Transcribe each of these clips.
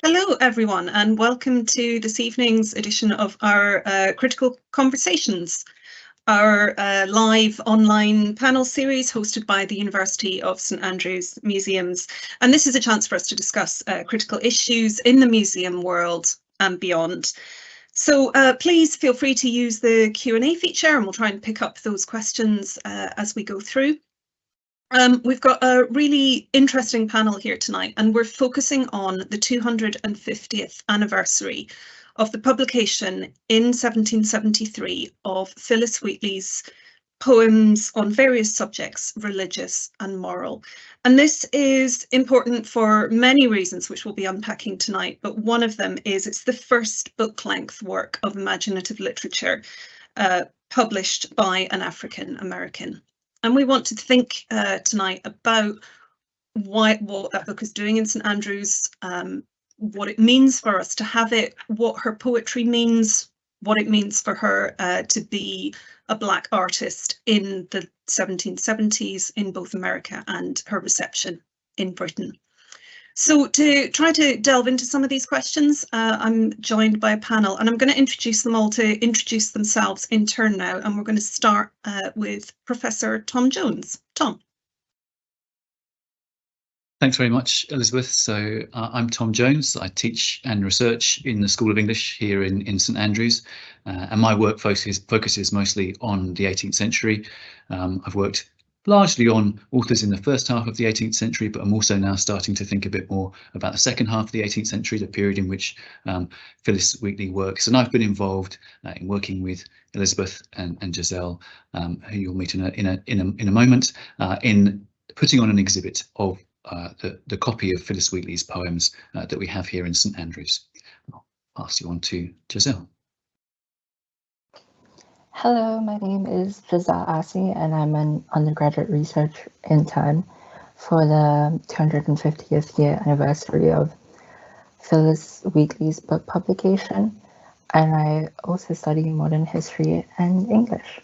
Hello, everyone, and welcome to this evening's edition of our Critical Conversations, our live online panel series hosted by the University of St Andrews Museums. And this is a chance for us to discuss critical issues in the museum world and beyond. So please feel free to use the Q&A feature and we'll try and pick up those questions as we go through. We've got a really interesting panel here tonight, and we're focusing on the 250th anniversary of the publication in 1773 of Phillis Wheatley's poems on various subjects, religious and moral. And this is important for many reasons, which we'll be unpacking tonight, but one of them is it's the first book-length work of imaginative literature published by an African American. And we want to think tonight about what that book is doing in St Andrews, what it means for us to have it, what her poetry means, what it means for her to be a Black artist in the 1770s in both America and her reception in Britain. So to try to delve into some of these questions, I'm joined by a panel, and I'm going to introduce them all to introduce themselves in turn now. And we're going to start with Professor Tom Jones. Tom. Thanks very much, Elizabeth. So I'm Tom Jones. I teach and research in the School of English here in St Andrews, and my work focuses mostly on the 18th century. I've worked largely on authors in the first half of the 18th century, but I'm also now starting to think a bit more about the second half of the 18th century, the period in which Phillis Wheatley works. And I've been involved in working with Elizabeth and Jahzel, who you'll meet in a moment, in putting on an exhibit of the copy of Phillis Wheatley's poems that we have here in St Andrews. I'll pass you on to Jahzel. Hello, my name is Jahzel Asi, and I'm an undergraduate research intern for the 250th year anniversary of Phillis Wheatley's book publication, and I also study modern history and English.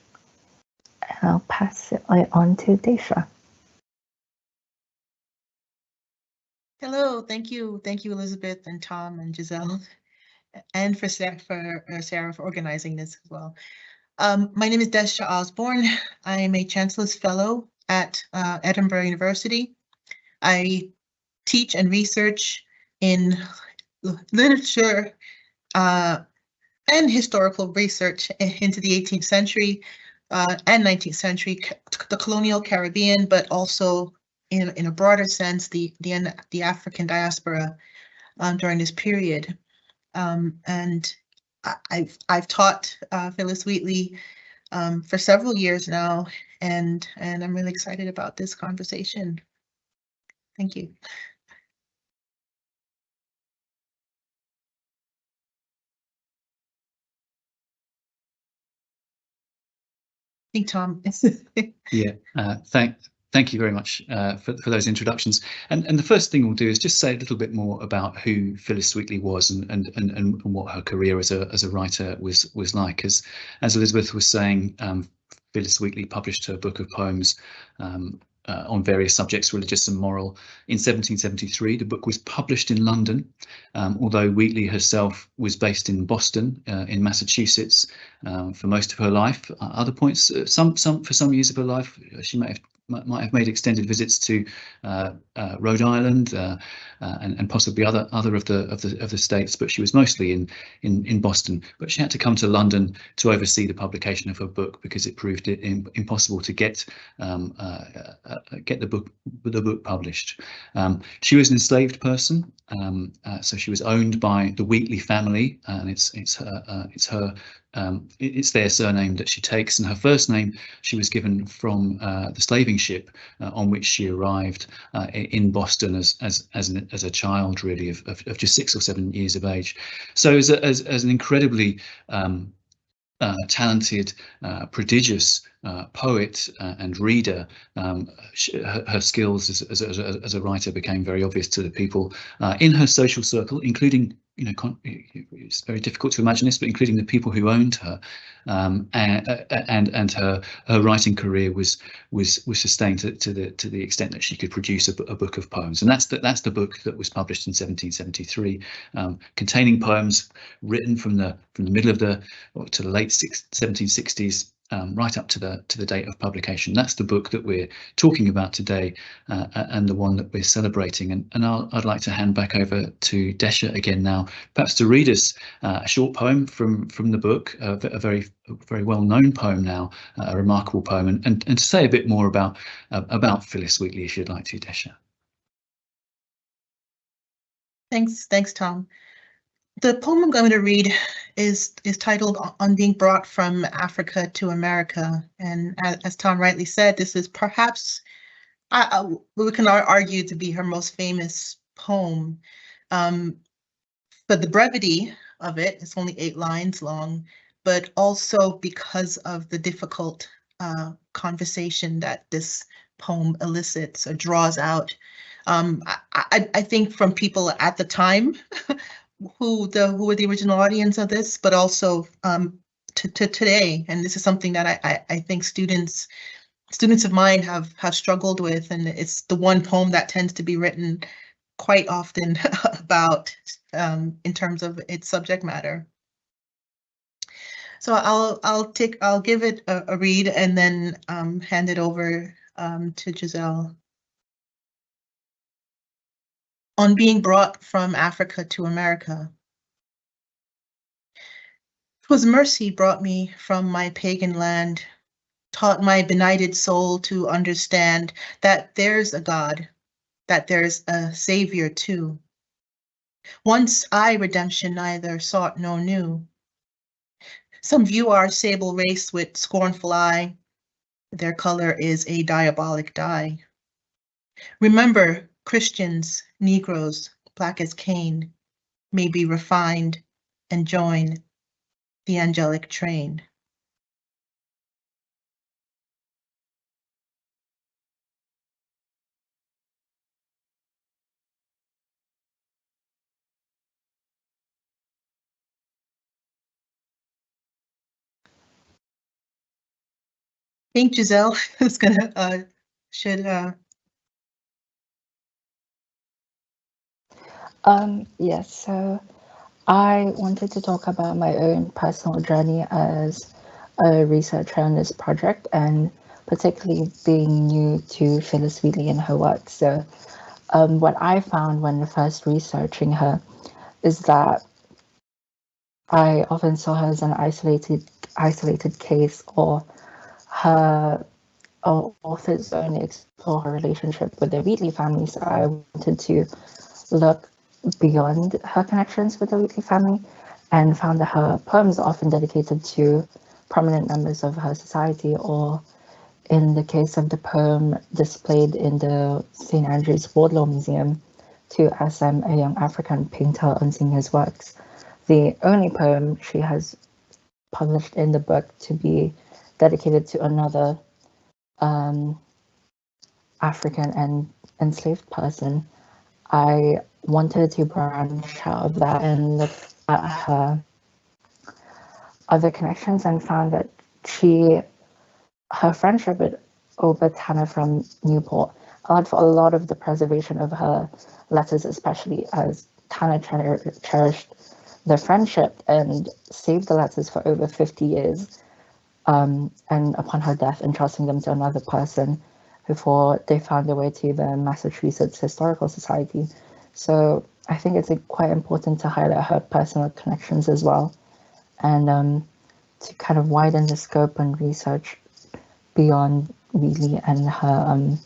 And I'll pass it on to Désha. Hello, thank you, Elizabeth and Tom and Jahzel, and for Sarah for organizing this as well. My name is Désha Osborne. I am a Chancellor's Fellow at Edinburgh University. I teach and research in literature and historical research into the 18th century and 19th century, the colonial Caribbean, but also in a broader sense, the African diaspora during this period. And I've taught Phillis Wheatley for several years now, and I'm really excited about this conversation. Thank you. I think Tom. Yeah, Thank you very much for those introductions. And the first thing we'll do is just say a little bit more about who Phillis Wheatley was and what her career as a writer was like. As Elizabeth was saying, Phillis Wheatley published her book of poems on various subjects, religious and moral, in 1773. The book was published in London, although Wheatley herself was based in Boston, in Massachusetts, for most of her life. Other points, for some years of her life, she might have made extended visits to Rhode Island and possibly other of the states, but she was mostly in Boston. But she had to come to London to oversee the publication of her book because it proved it impossible to get the book published. She was an enslaved person, so she was owned by the Wheatley family, and it's their surname that she takes, and her first name she was given from the slaving ship on which she arrived in Boston as a child, really, of just 6 or 7 years of age. So as an incredibly talented, prodigious poet and reader, her skills as a writer became very obvious to the people in her social circle, including it's very difficult to imagine this, but including the people who owned her, and her writing career was sustained to the extent that she could produce a book of poems, and that's the book that was published in 1773, containing poems written from the middle of to the late 1760s. Right up to the date of publication. That's the book that we're talking about today, and the one that we're celebrating. And I'd like to hand back over to Désha again now, perhaps to read us a short poem from the book, a very well-known poem now, a remarkable poem, and to say a bit more about Phillis Wheatley, if you'd like to, Désha. Thanks, Tom. The poem I'm going to read is titled "On Being Brought from Africa to America," and as Tom rightly said, this is perhaps we can argue to be her most famous poem. But the brevity of it, it's only 8 lines long, but also because of the difficult conversation that this poem elicits or draws out. I think from people at the time who were the original audience of this, but also to today. And this is something that I think students of mine have struggled with, and it's the one poem that tends to be written quite often about in terms of its subject matter. So I'll give it a read and then hand it over to Jahzel. On being brought from Africa to America. 'Twas mercy brought me from my pagan land, taught my benighted soul to understand that there's a God, that there's a Savior too. Once I redemption neither sought nor knew. Some view our sable race with scornful eye, their color is a diabolic dye. Remember, Christians, Negroes, black as Cain, may be refined and join the angelic train. I think Jahzel is gonna Yes, so I wanted to talk about my own personal journey as a researcher on this project, and particularly being new to Phillis Wheatley and her work. So what I found when first researching her is that I often saw her as an isolated case, or her authors only explore her relationship with the Wheatley family. So I wanted to look beyond her connections with the Wheatley family, and found that her poems are often dedicated to prominent members of her society, or in the case of the poem displayed in the St. Andrew's Wardlaw Museum, to SM, a young African painter, on seeing his works. The only poem she has published in the book to be dedicated to another African and enslaved person. I wanted to branch out of that and look at her other connections, and found that her friendship with Obed Tanner from Newport allowed for a lot of the preservation of her letters, especially as Tanner cherished their friendship and saved the letters for over 50 years, and upon her death entrusting them to another person before they found their way to the Massachusetts Historical Society. So I think it's quite important to highlight her personal connections as well, and to kind of widen the scope and research beyond Wheatley and her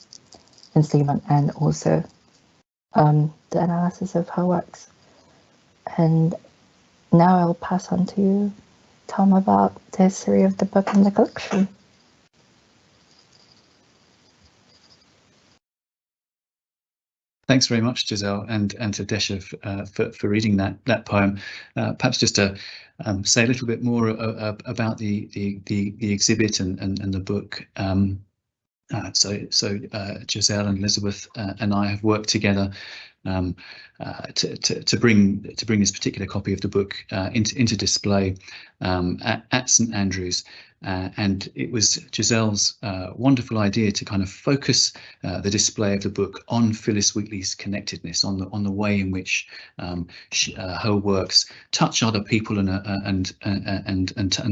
enslavement, and also the analysis of her works. And now I'll pass on to Tom about the history of the book and the collection. Thanks very much, Jahzel, and to Désha for reading that poem. Perhaps just to say a little bit more about the exhibit and the book. So Jahzel and Elizabeth and I have worked together to bring this particular copy of the book into display at St Andrews, and it was Jahzel's wonderful idea to kind of focus the display of the book on Phillis Wheatley's connectedness, on the way in which her works touch other people and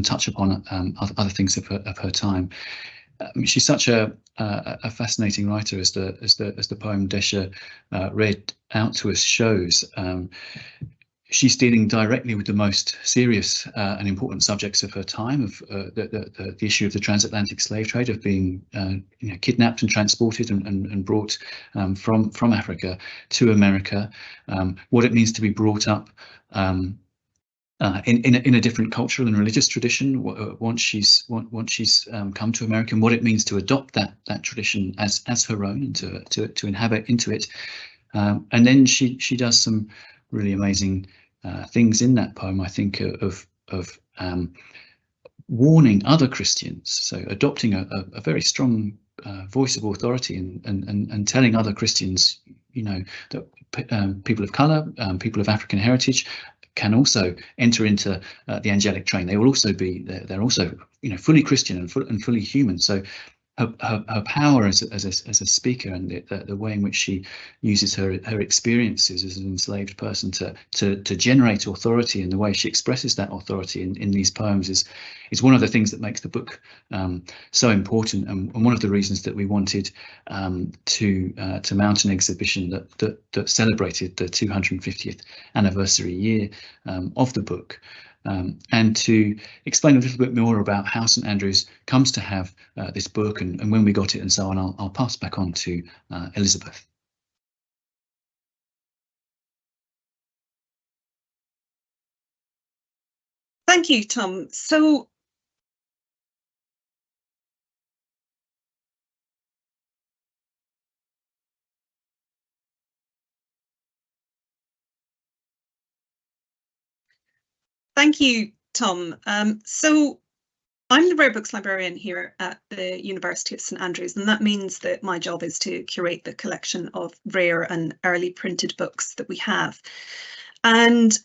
touch upon other things of her time. She's such a fascinating writer, as the poem Désha read out to us shows. She's dealing directly with the most serious and important subjects of her time, of the issue of the transatlantic slave trade, of being kidnapped and transported and brought from Africa to America, what it means to be brought up in a different cultural and religious tradition once she's come to America, and what it means to adopt that tradition as her own and to inhabit into it. And then she does some really amazing things in that poem, I think, of warning other Christians, so adopting a very strong voice of authority and telling other Christians, that people of colour, people of African heritage, can also enter into the angelic train. They will also be, they're also, fully Christian and fully human. So her power as a speaker, and the way in which she uses her experiences as an enslaved person to generate authority, and the way she expresses that authority in these poems is one of the things that makes the book so important, and one of the reasons that we wanted to mount an exhibition that celebrated the 250th anniversary year of the book. And to explain a little bit more about how St Andrews comes to have this book and when we got it and so on, I'll pass back on to Elizabeth. Thank you, Tom. So thank you, Tom. So I'm the Rare Books Librarian here at the University of St Andrews, and that means that my job is to curate the collection of rare and early printed books that we have. And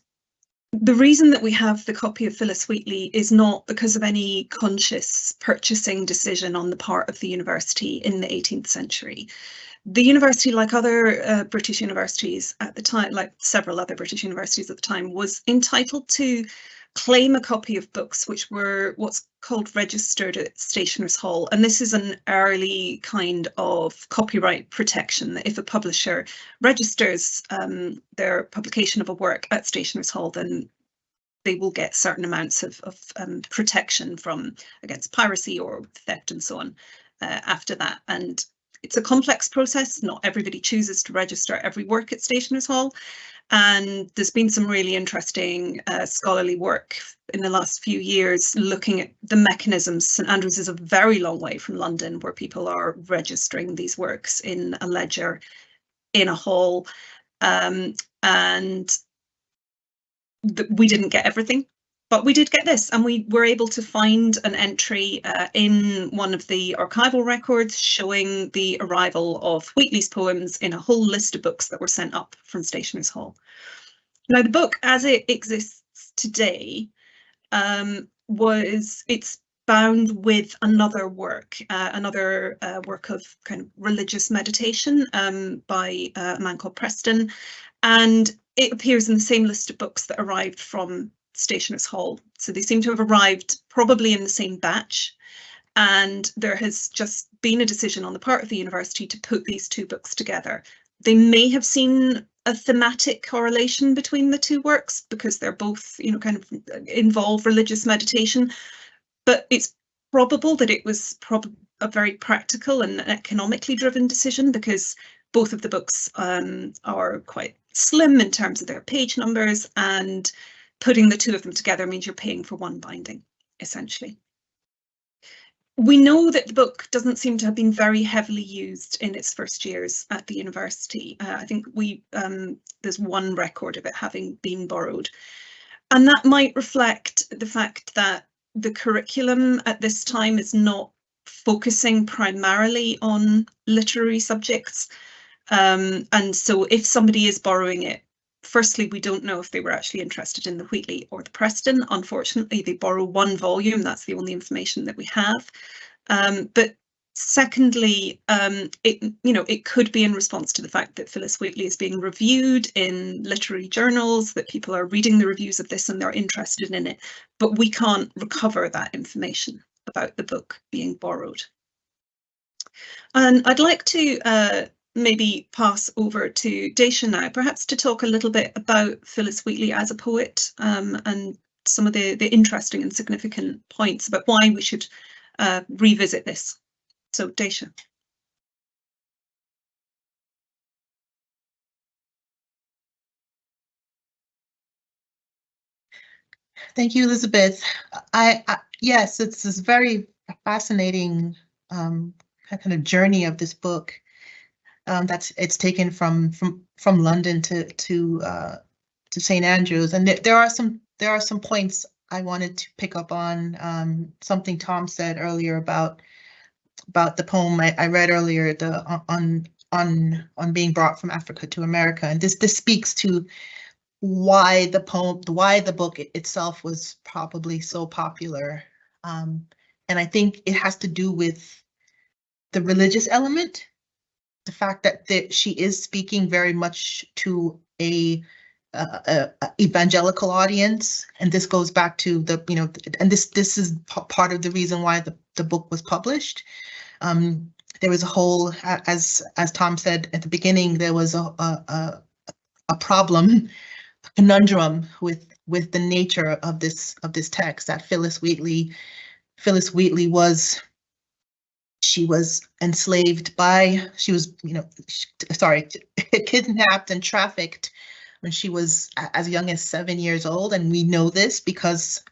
the reason that we have the copy of Phillis Wheatley is not because of any conscious purchasing decision on the part of the university in the 18th century. The university, like other British universities at the time, like several other British universities at the time, was entitled to claim a copy of books which were what's called registered at Stationers' Hall. And this is an early kind of copyright protection, that if a publisher registers their publication of a work at Stationers' Hall, then they will get certain amounts of protection against piracy or theft and so on after that. And it's a complex process. Not everybody chooses to register every work at Stationers' Hall. And there's been some really interesting scholarly work in the last few years looking at the mechanisms. St Andrews is a very long way from London, where people are registering these works in a ledger in a hall. And we didn't get everything, but we did get this, and we were able to find an entry in one of the archival records showing the arrival of Wheatley's poems in a whole list of books that were sent up from Stationers' Hall. Now, the book as it exists today it's bound with another work of kind of religious meditation by a man called Preston, and it appears in the same list of books that arrived from Stationers' Hall. So they seem to have arrived probably in the same batch, and there has just been a decision on the part of the university to put these two books together. They may have seen a thematic correlation between the two works because they're both, kind of involve religious meditation, but it's probable that it was a very practical and economically driven decision, because both of the books are quite slim in terms of their page numbers, and putting the two of them together means you're paying for one binding, essentially. We know that the book doesn't seem to have been very heavily used in its first years at the university. I think there's one record of it having been borrowed. And that might reflect the fact that the curriculum at this time is not focusing primarily on literary subjects. And so if somebody is borrowing it, firstly, we don't know if they were actually interested in the Wheatley or the Preston. Unfortunately, they borrow one volume. That's the only information that we have. But secondly, it could be in response to the fact that Phillis Wheatley is being reviewed in literary journals, that people are reading the reviews of this and they're interested in it, but we can't recover that information about the book being borrowed. And I'd like to maybe pass over to Désha now, perhaps to talk a little bit about Phillis Wheatley as a poet, and some of the interesting and significant points about why we should revisit this. So, Désha. Thank you, Elizabeth. Yes, it's this very fascinating kind of journey of this book. It's taken from London to St. Andrews, and there are some points I wanted to pick up on. Something Tom said earlier about the poem I read earlier, on being brought from Africa to America, and this speaks to why the book itself was probably so popular, and I think it has to do with the religious element, the fact that she is speaking very much to a evangelical audience, and this goes back to and this is part of the reason why the book was published. There was a whole, as Tom said at the beginning, there was a problem, a conundrum with the nature of this text, that Phillis Wheatley was. She was enslaved kidnapped and trafficked when she was as young as 7 years old, and we know this because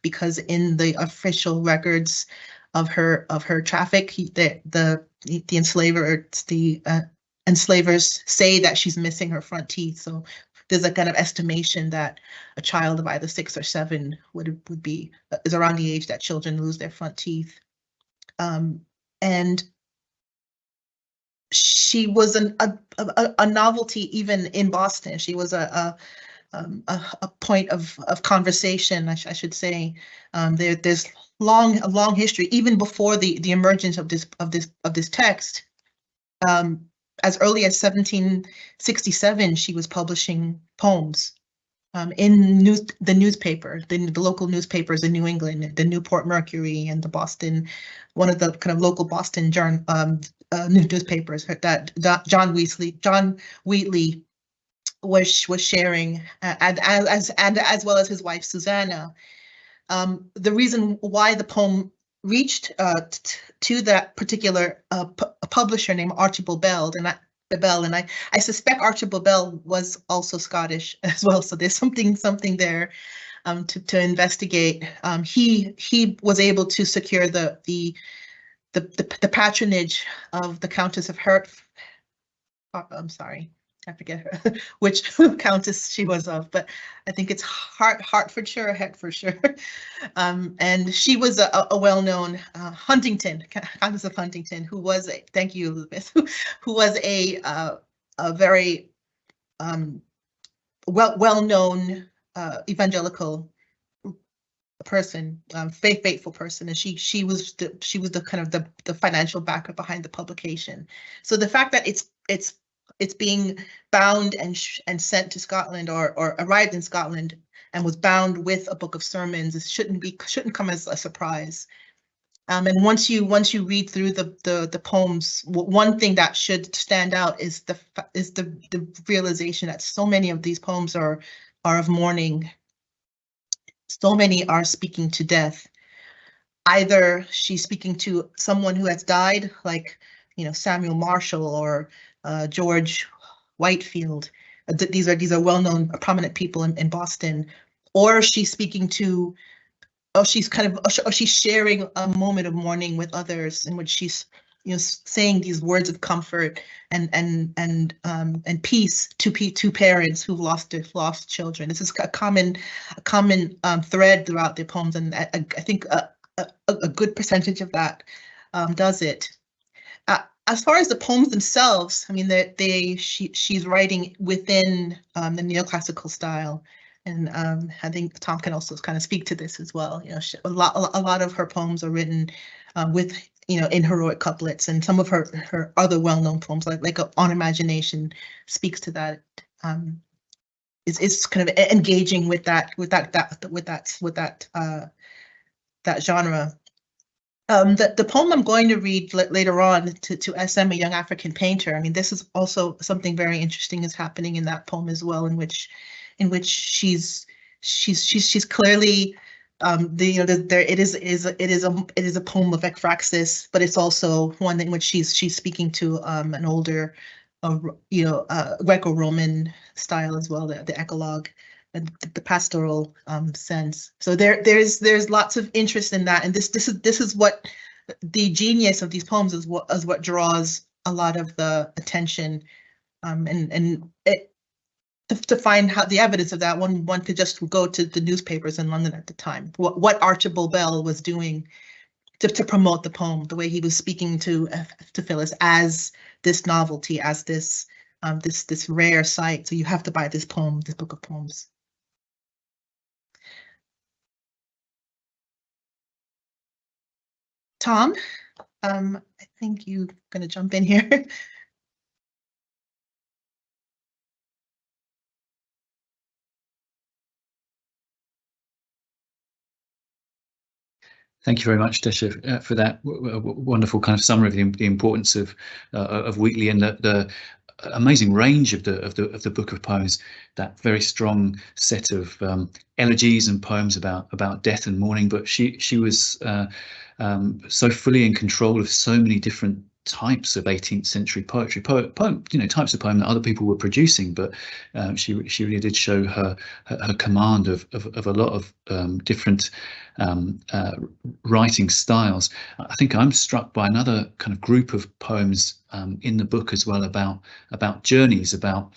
in the official records of her traffic, the enslavers say that she's missing her front teeth. So there's a kind of estimation that a child of either 6 or 7 is around the age that children lose their front teeth. And she was a novelty even in Boston. She was a point of conversation, I should say. There's a long history, even before the emergence of this text. As early as 1767, she was publishing poems in the newspaper, the local newspapers in New England, the Newport Mercury and the Boston, one of the kind of local Boston newspapers that John Wheatley was sharing, as well as his wife Susanna. The reason why the poem reached to that particular publisher named Archibald Bell, and I suspect Archibald Bell was also Scottish as well, so there's something there to investigate. He was able to secure the patronage of the Countess of Hertford. I'm sorry, I forget which countess she was of, but I think it's Hertfordshire or Hertfordshire. And she was a well-known Countess of Huntington, who was thank you, Elizabeth, who was a very well-known evangelical person, faithful person, and she was the kind of the financial backer behind the publication. So the fact that it's being bound and sent to Scotland, or arrived in Scotland and was bound with a book of sermons, it shouldn't come as a surprise. And once you read through the poems, one thing that should stand out is the realization that so many of these poems are of mourning. So many are speaking to death. Either she's speaking to someone who has died, like Samuel Marshall or George Whitefield. These are well-known, prominent people in Boston, or she's speaking to, she's sharing a moment of mourning with others, in which she's saying these words of comfort and peace to parents who've lost children. This is a common thread throughout the poems, and I think a good percentage of that does it. As far as the poems themselves, I mean, she's writing within the neoclassical style, and I think Tom can also kind of speak to this as well. You know, a lot of her poems are written with, you know, in heroic couplets, and some of her other well-known poems, like On Imagination, speaks to that. Is kind of engaging with that genre. The poem I'm going to read later on to SM, a young African painter. I mean, this is also something very interesting is happening in that poem as well, in which she's clearly it is a poem of ekphraxis, but it's also one in which she's speaking to an older Greco-Roman style as well, the eclogue and the pastoral sense. So there's lots of interest in that, and this is what the genius of these poems is what draws a lot of the attention, and to find how the evidence of that, one could just go to the newspapers in London at the time. What Archibald Bell was doing to promote the poem, the way he was speaking to Phillis as this novelty, as this rare sight. So you have to buy this poem, this book of poems. Tom, I think you're going to jump in here. Thank you very much, Désha, for that wonderful kind of summary of the importance of Wheatley and the amazing range of the book of poems. That very strong set of elegies and poems about death and mourning, but she was so fully in control of so many different types of 18th century poetry, types of poem that other people were producing, but she really did show her command of a lot of different writing styles. I think I'm struck by another kind of group of poems in the book as well, about journeys, about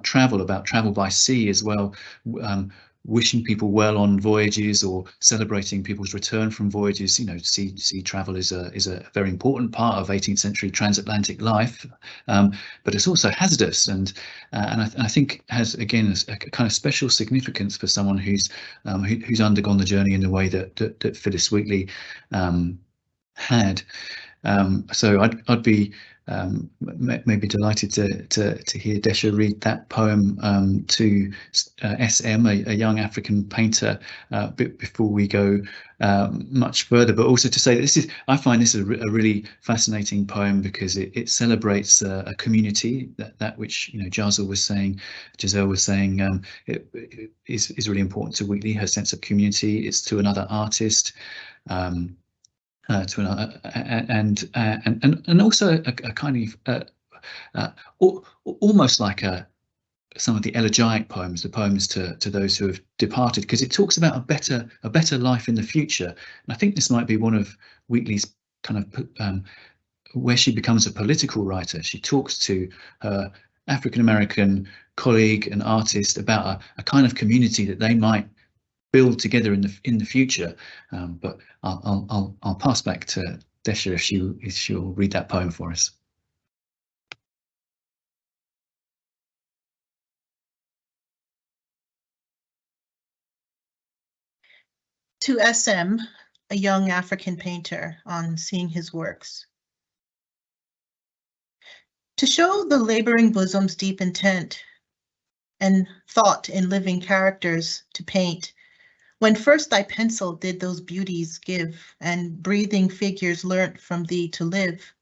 travel by sea as well, wishing people well on voyages or celebrating people's return from voyages. You know, sea travel is a very important part of 18th century transatlantic life, but it's also hazardous, and I think has again a kind of special significance for someone who's undergone the journey in the way that Phillis Wheatley had. So I'd be maybe delighted to hear Désha read that poem to SM, a young African painter, before we go much further. But also to say that I find this a really fascinating poem because it celebrates a community, that which Jahzel was saying, it is really important to Wheatley. Her sense of community. It's to another artist. To another, and also a kind of almost like some of the elegiac poems, the poems to those who have departed, because it talks about a better life in the future. And I think this might be one of Wheatley's kind of where she becomes a political writer. She talks to her African-American colleague and artist about a kind of community that they might build together in the future, but I'll pass back to Désha if she'll read that poem for us. To SM, a young African painter, on seeing his works. To show the laboring bosom's deep intent and thought in living characters to paint, when first thy pencil did those beauties give, and breathing figures learnt from thee to live,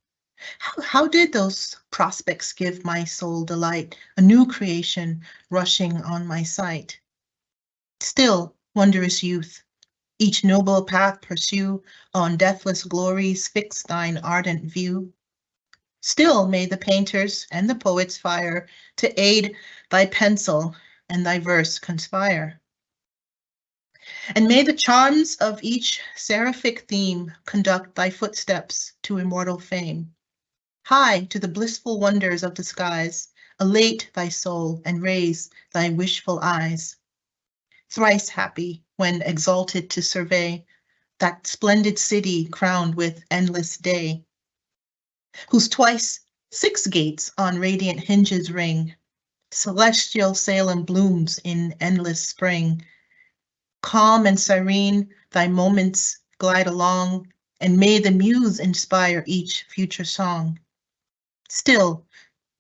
how did those prospects give my soul delight, a new creation rushing on my sight? Still, wondrous youth, each noble path pursue, on deathless glories fix thine ardent view. Still may the painter's and the poet's fire to aid thy pencil and thy verse conspire. And may the charms of each seraphic theme conduct thy footsteps to immortal fame. High to the blissful wonders of the skies, elate thy soul and raise thy wishful eyes. Thrice happy when exalted to survey that splendid city crowned with endless day, whose twice 6 gates on radiant hinges ring, celestial Salem blooms in endless spring. Calm and serene, thy moments glide along, and may the muse inspire each future song. Still,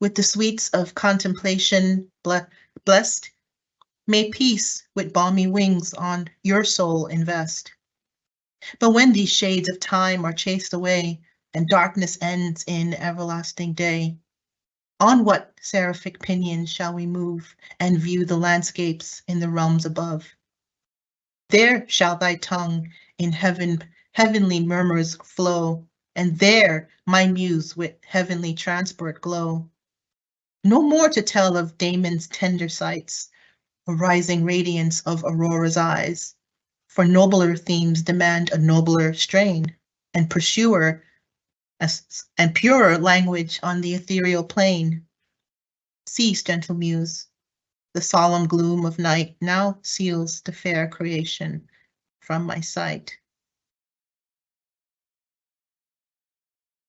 with the sweets of contemplation blessed, may peace with balmy wings on your soul invest. But when these shades of time are chased away, and darkness ends in everlasting day, on what seraphic pinions shall we move and view the landscapes in the realms above? There shall thy tongue in heavenly murmurs flow, and there my muse with heavenly transport glow. No more to tell of Damon's tender sights, or rising radiance of Aurora's eyes, for nobler themes demand a nobler strain, and purer language on the ethereal plane. Cease, gentle muse. The solemn gloom of night now seals the fair creation from my sight.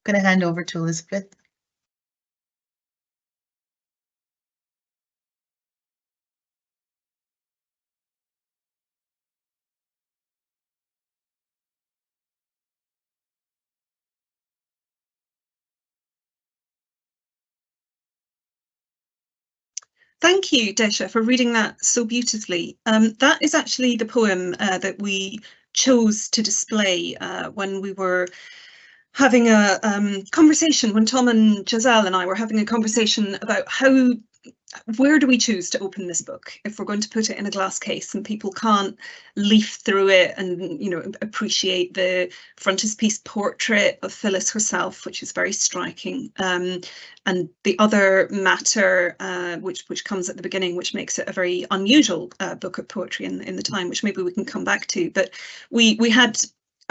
I'm going to hand over to Elizabeth. Thank you, Désha, for reading that so beautifully. That is actually the poem that we chose to display when we were having a conversation, when Tom and Jahzel and I were having a conversation about where do we choose to open this book if we're going to put it in a glass case and people can't leaf through it and, you know, appreciate the frontispiece portrait of Phillis herself, which is very striking, and the other matter which comes at the beginning, which makes it a very unusual book of poetry in the time, which maybe we can come back to. But we had,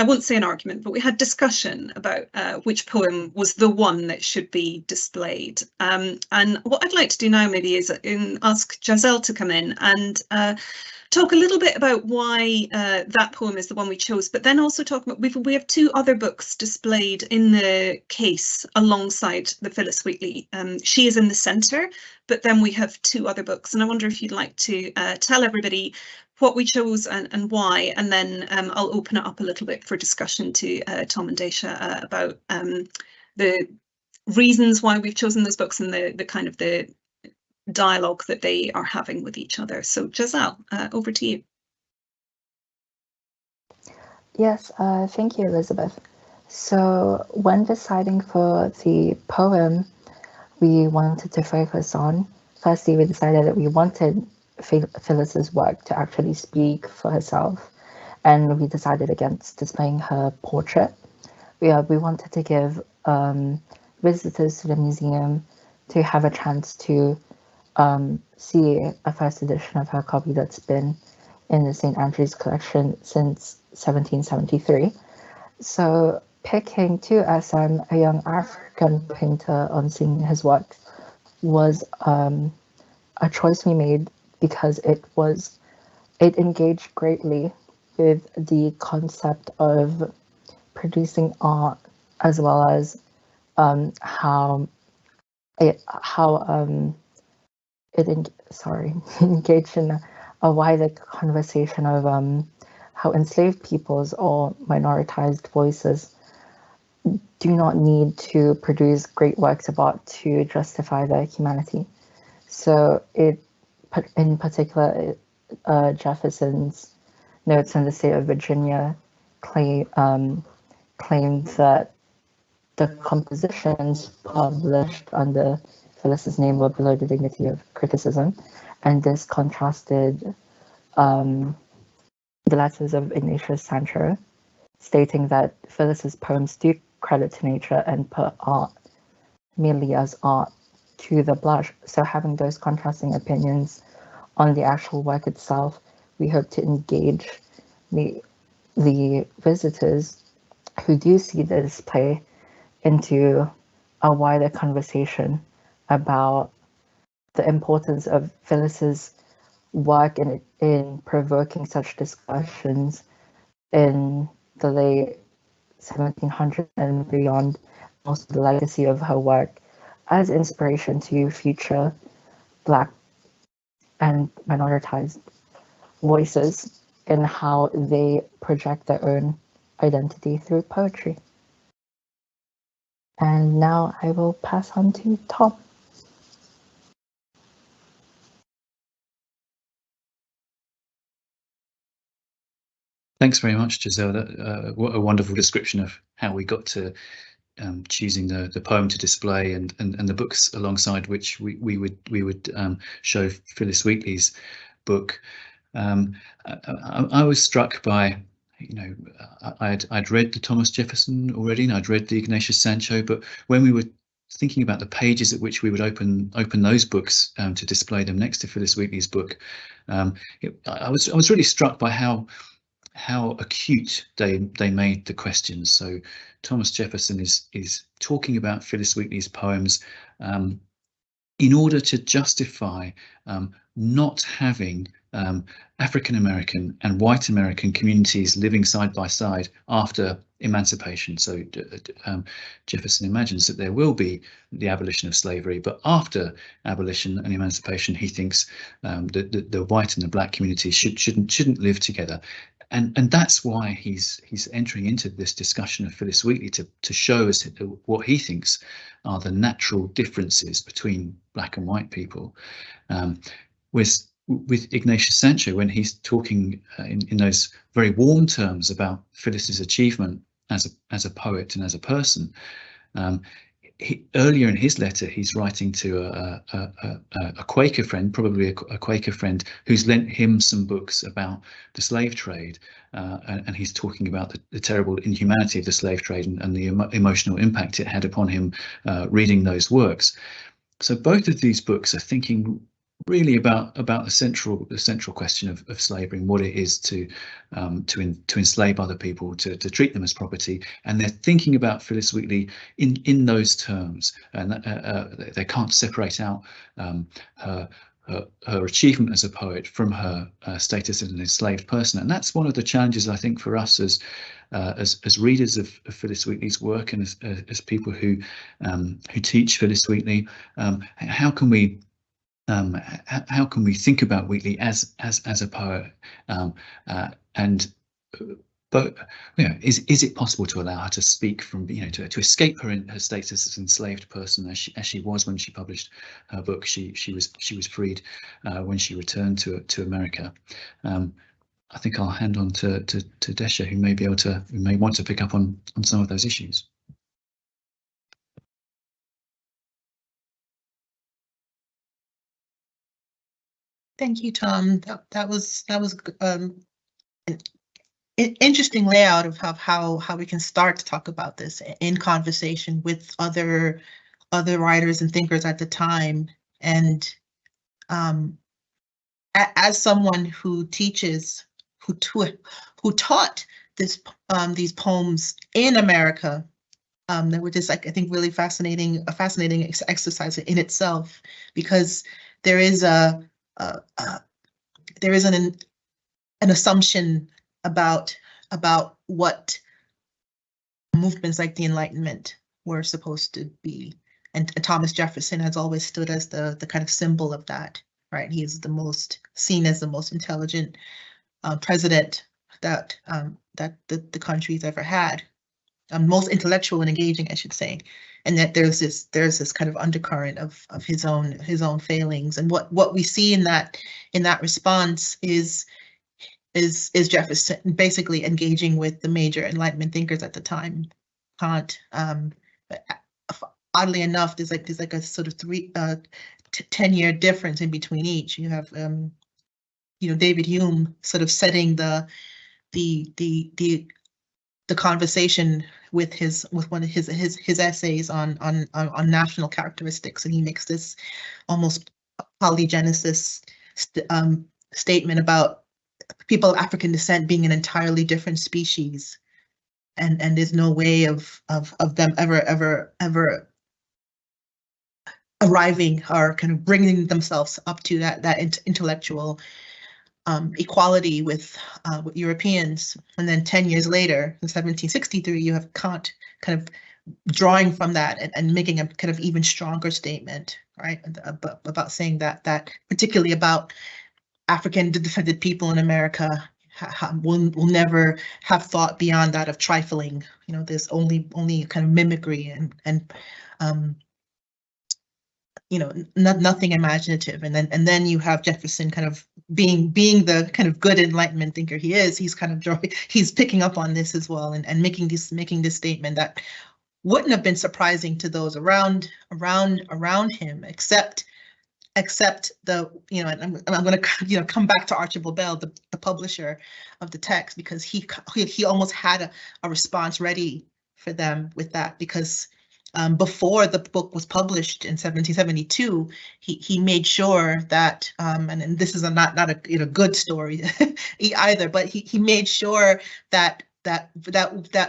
I won't say an argument, but we had discussion about which poem was the one that should be displayed. And what I'd like to do now maybe is ask Jahzel to come in and talk a little bit about why that poem is the one we chose, but then also talk about, we have 2 other books displayed in the case alongside the Phillis Wheatley. She is in the centre, but then we have 2 other books, and I wonder if you'd like to tell everybody what we chose and why, and then I'll open it up a little bit for discussion to Tom and Désha about the reasons why we've chosen those books and the kind of the dialogue that they are having with each other. So Jahzel, over to you. Yes, thank you, Elizabeth. So when deciding for the poem we wanted to focus on, firstly we decided that we wanted Phillis's work to actually speak for herself, and we decided against displaying her portrait. We wanted to give visitors to the museum to have a chance to see a first edition of her copy that's been in the St. Andrews collection since 1773. So picking 2SM, a young African painter, on seeing his work was a choice we made because it engaged greatly with the concept of producing art, as well as how it engaged in a wider conversation of how enslaved peoples or minoritized voices do not need to produce great works of art to justify their humanity. So in particular, Jefferson's notes on the state of Virginia claimed that the compositions published under Phillis's name were below the dignity of criticism, and this contrasted the letters of Ignatius Sancho, stating that Phillis's poems do credit to nature and put art merely as art to the blush. So having those contrasting opinions on the actual work itself, we hope to engage the visitors who do see the display into a wider conversation about the importance of Phillis's work in provoking such discussions in the late 1700s and beyond, also the legacy of her work as inspiration to future Black and minoritized voices in how they project their own identity through poetry. And now I will pass on to Tom. Thanks very much, Jahzel. What a wonderful description of how we got to choosing the poem to display and the books alongside which we would show Phillis Wheatley's book. I was struck by, you know, I'd read the Thomas Jefferson already, and I'd read the Ignatius Sancho, but when we were thinking about the pages at which we would open those books to display them next to Phillis Wheatley's book, I was really struck by how acute they made the questions. So Thomas Jefferson is talking about Phillis Wheatley's poems in order to justify not having African American and white American communities living side by side after emancipation. So Jefferson imagines that there will be the abolition of slavery, but after abolition and emancipation, he thinks that the white and the black communities shouldn't live together. And that's why he's entering into this discussion of Phillis Wheatley to show us what he thinks are the natural differences between black and white people. With Ignatius Sancho, when he's talking in those very warm terms about Phillis's achievement as a poet and as a person, earlier in his letter, he's writing to a Quaker friend, probably a Quaker friend, who's lent him some books about the slave trade, and he's talking about the terrible inhumanity of the slave trade and the emotional impact it had upon him reading those works. So both of these books are thinking really about the central question of slavery and what it is to enslave other people, to treat them as property, and they're thinking about Phillis Wheatley in those terms, and they can't separate out her achievement as a poet from her status as an enslaved person. And that's one of the challenges, I think, for us as readers of Phillis Wheatley's work and as people who teach Phillis Wheatley. How can we think about Wheatley as a poet, but you know, is it possible to allow her to speak from, you know, to escape her status as an enslaved person, as she was when she published her book? She was freed when she returned to America. I think I'll hand on to Désha, who may want to pick up on some of those issues. Thank you, Tom. That was an interesting layout of how we can start to talk about this in conversation with other writers and thinkers at the time. And as someone who teaches, who taught these poems in America, that were just, like, I think, really fascinating, a fascinating exercise in itself, because there is an assumption about what movements like the Enlightenment were supposed to be, and Thomas Jefferson has always stood as the kind of symbol of that, right? He is seen as the most intelligent president that the country's ever had, most intellectual and engaging, I should say. And that there's this kind of undercurrent of his own failings, and what we see in that response is Jefferson basically engaging with the major Enlightenment thinkers at the time. Kant, oddly enough, there's like a sort of 10-year difference in between each. You have David Hume sort of setting the conversation with one of his essays on national characteristics, and he makes this almost polygenesis statement about people of African descent being an entirely different species, and there's no way of them ever arriving or kind of bringing themselves up to that intellectual equality with Europeans. And then 10 years later, in 1763, you have Kant kind of drawing from that and making a kind of even stronger statement, right, about saying that particularly about African descended people in America will never have thought beyond that of trifling. You know, there's only kind of mimicry and you know, nothing imaginative. And then you have Jefferson kind of being the kind of good Enlightenment thinker he is. He's kind of he's picking up on this as well and making this statement that wouldn't have been surprising to those around him, except the, you know, and I'm going to, you know, come back to Archibald Bell, the publisher of the text, because he almost had a response ready for them with that, because before the book was published in 1772, he made sure that, and this is not a, you know, good story either, but he made sure that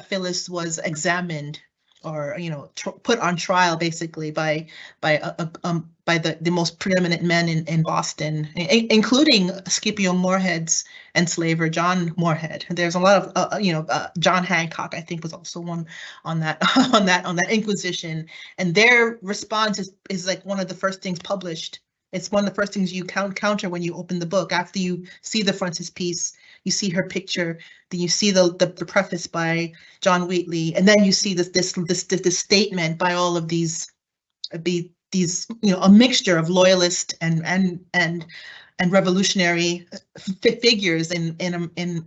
Phillis was examined, or, you know, put on trial basically by the most preeminent men in Boston, including Scipio Moorhead's enslaver John Moorhead. There's a lot of you know, John Hancock, I think, was also one on that on that Inquisition, and their response is like one of the first things published. It's one of the first things you counter when you open the book. After you see the frontispiece, you see her picture, then you see the preface by John Wheatley, and then you see this statement by all of these, you know, a mixture of loyalist and revolutionary figures in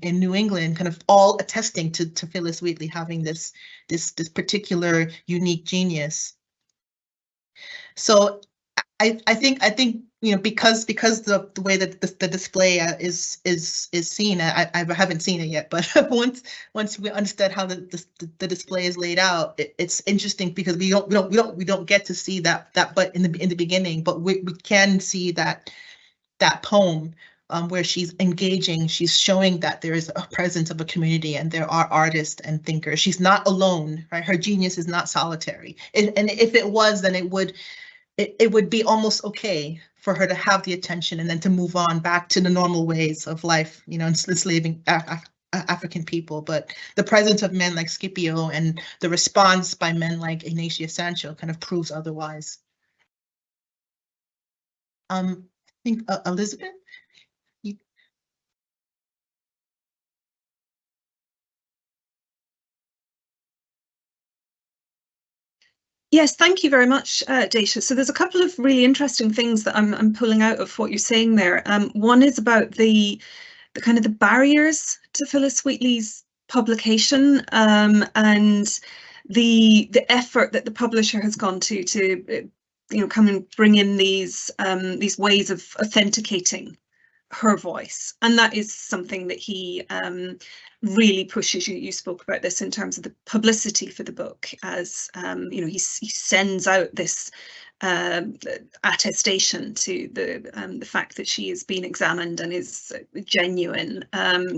New England, kind of all attesting to Phillis Wheatley having this particular unique genius. So I think, you know, because the way that the display is seen, I haven't seen it yet, but once we understand how the display is laid out, it's interesting, because we don't get to see that but in the beginning, but we can see that poem where she's engaging, she's showing that there is a presence of a community and there are artists and thinkers. She's not alone, right? Her genius is not solitary, and if it was, then it would be almost okay for her to have the attention and then to move on back to the normal ways of life, you know, enslaving African people. But the presence of men like Scipio and the response by men like Ignatius Sancho kind of proves otherwise. I think Elizabeth? Yes, thank you very much, Désha. So there's a couple of really interesting things that I'm pulling out of what you're saying there. One is about the kind of the barriers to Phillis Wheatley's publication, and the effort that the publisher has gone to you know, come and bring in these ways of authenticating her voice, and that is something that he really pushes. You spoke about this in terms of the publicity for the book, as you know, he sends out this attestation to the fact that she has been examined and is genuine,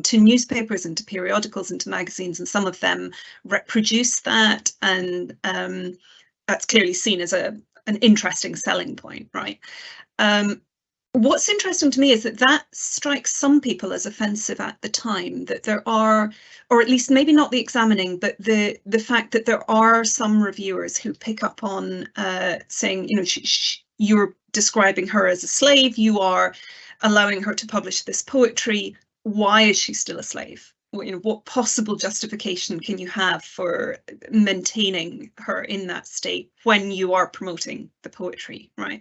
to newspapers and to periodicals and to magazines, and some of them reproduce that, and that's clearly seen as an interesting selling point, right? What's interesting to me is that strikes some people as offensive at the time, that there are, or at least maybe not the examining, but the fact that there are some reviewers who pick up on saying, you know, you're describing her as a slave, you are allowing her to publish this poetry. Why is she still a slave? You know, what possible justification can you have for maintaining her in that state when you are promoting the poetry, right?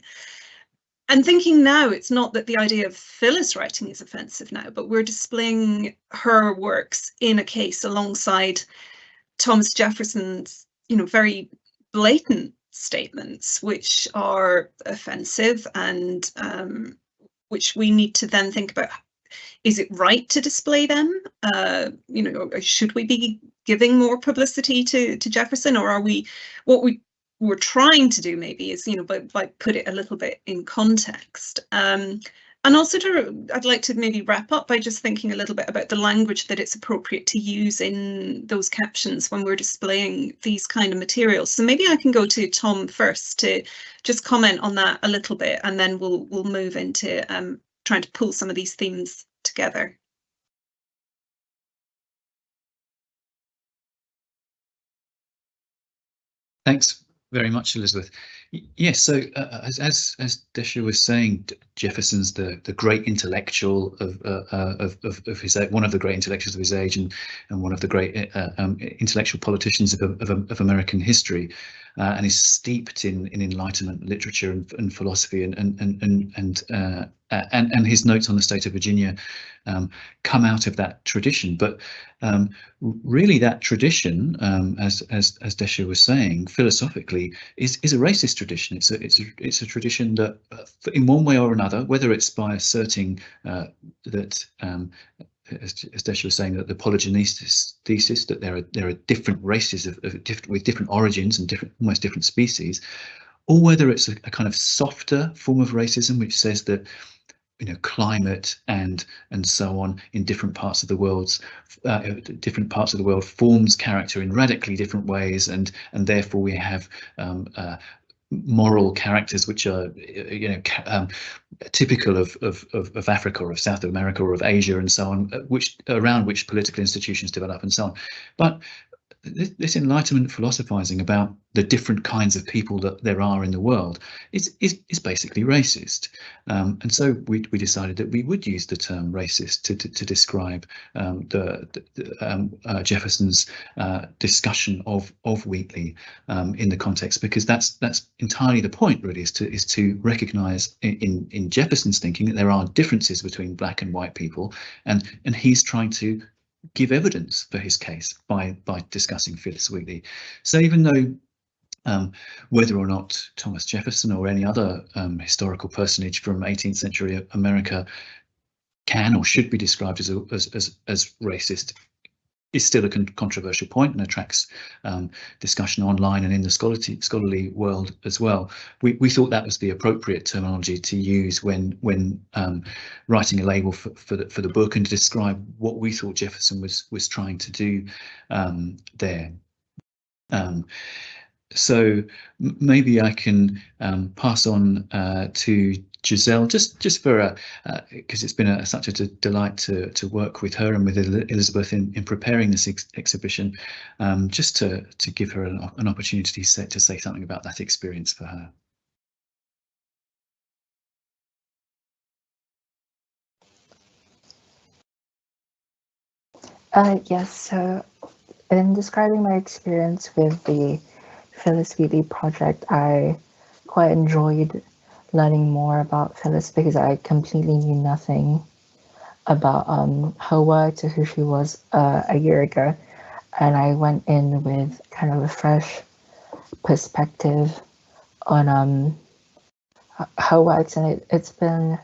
And thinking now, it's not that the idea of Phillis writing is offensive now, but we're displaying her works in a case alongside Thomas Jefferson's, you know, very blatant statements, which are offensive, and which we need to then think about. Is it right to display them? You know, should we be giving more publicity to Jefferson, or are we, what we're trying to do maybe is, you know, by put it a little bit in context. And also I'd like to maybe wrap up by just thinking a little bit about the language that it's appropriate to use in those captions when we're displaying these kind of materials. So maybe I can go to Tom first to just comment on that a little bit, and then we'll move into trying to pull some of these themes together. Thanks very much, Elizabeth. Yes, so as Désha was saying, Jefferson's the great intellectual of his age, one of the great intellectuals of his age, and one of the great intellectual politicians of American history, and is steeped in Enlightenment literature and philosophy, and his notes on the state of Virginia come out of that tradition. But really, that tradition, as Désha was saying, philosophically, is a racist tradition. It's a tradition that, in one way or another, whether it's by asserting that, as Désha was saying, that the polygenesis thesis, that there are different races with different origins and almost different species, or whether it's a kind of softer form of racism which says that, you know, climate and so on in different parts of the world forms character in radically different ways, and therefore we have moral characters which are, you know, typical of Africa or of South America or of Asia and so on, around which political institutions develop and so on. But this Enlightenment philosophizing about the different kinds of people that there are in the world is basically racist, and so we decided that we would use the term racist to describe Jefferson's discussion of Wheatley in the context, because that's entirely the point, really, is to recognize in Jefferson's thinking that there are differences between black and white people, and he's trying to give evidence for his case by discussing Phillis Wheatley. So even though whether or not Thomas Jefferson or any other historical personage from 18th century America can or should be described as racist, is still a controversial point and attracts discussion online and in the scholarly world as well. We thought that was the appropriate terminology to use when writing a label for the book, and to describe what we thought Jefferson was trying to do there. So maybe I can pass on to Jahzel, just for because it's been such a delight to work with her and with Elizabeth in preparing this exhibition, just to give her an opportunity to say something about that experience for her. Yes, so in describing my experience with the Phillis Wheatley project, I quite enjoyed learning more about Phillis because I completely knew nothing about her work or who she was a year ago, and I went in with kind of a fresh perspective on her works, and it's been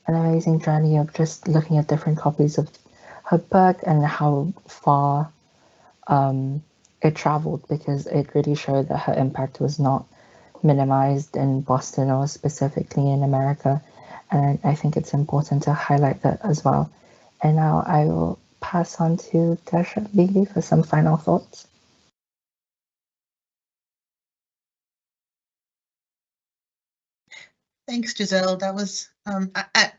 an amazing journey of just looking at different copies of her book and how far it traveled, because it really showed that her impact was not minimized in Boston or specifically in America, and I think it's important to highlight that as well. And now I will pass on to Désha Asi for some final thoughts. Thanks, Jahzel. That was and I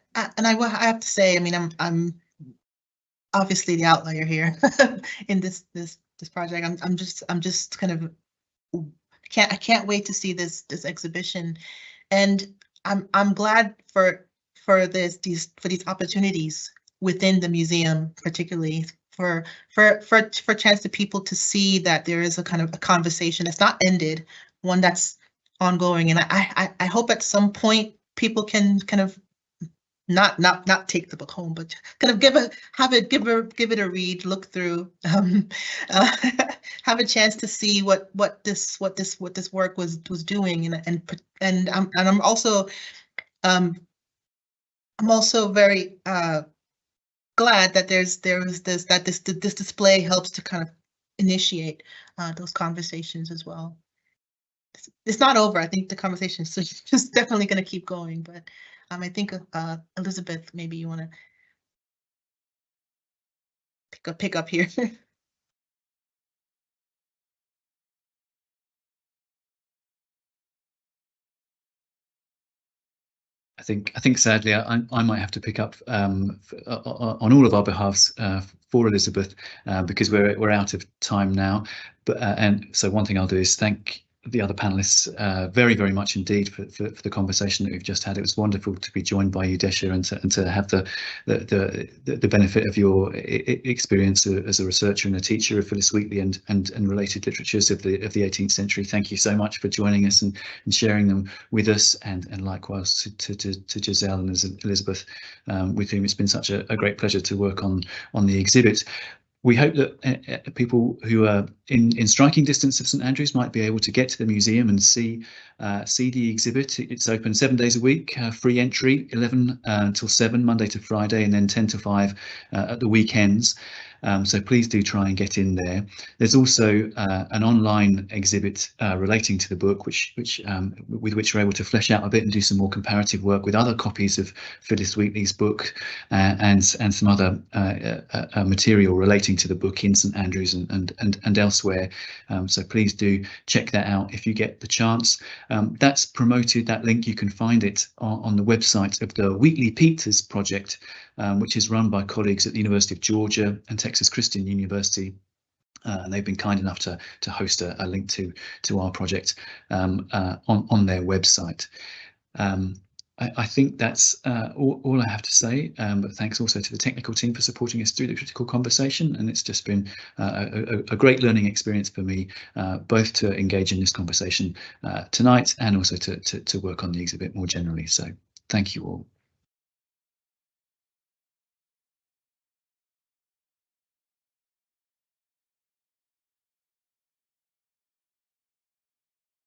have to say, I mean, I'm obviously the outlier here in this project. I'm just kind of I can't wait to see this exhibition, and I'm glad for these opportunities within the museum, particularly for chance to people to see that there is a kind of a conversation that's not ended, one that's ongoing, and I hope at some point people can kind of not take the book home, but kind of give it a read, look through, have a chance to see what this work was doing, and I'm also very glad that this display helps to kind of initiate those conversations as well. It's not over. I think the conversation is just definitely going to keep going, but I think Elizabeth, maybe you want to pick up here. think sadly I might have to pick up on all of our behalves for Elizabeth because we're out of time now. But and so one thing I'll do is thank the other panelists very, very much indeed for the conversation that we've just had. It was wonderful to be joined by you, Désha, and to have the benefit of your experience as a researcher and a teacher of Phillis Wheatley and related literatures of the 18th century. Thank you so much for joining us and sharing them with us, and likewise to Jahzel and Elizabeth, with whom it's been such a great pleasure to work on the exhibit. We hope that people who are in striking distance of St Andrews might be able to get to the museum and see the exhibit. It's open 7 days a week, free entry, 11 till 7, Monday to Friday, and then 10 to 5 at the weekends. So please do try and get in there. There's also an online exhibit relating to the book, with which we're able to flesh out a bit and do some more comparative work with other copies of Phillis Wheatley's book and some other material relating to the book in St Andrews and elsewhere. So please do check that out if you get the chance. That's promoted, that link, you can find it on the website of the Wheatley Peters project, which is run by colleagues at the University of Georgia and Texas Christian University. And they've been kind enough to host a link to our project on their website. I think that's all I have to say, but thanks also to the technical team for supporting us through the critical conversation, and it's just been a great learning experience for me, both to engage in this conversation tonight and also to work on the exhibit more generally. So thank you all.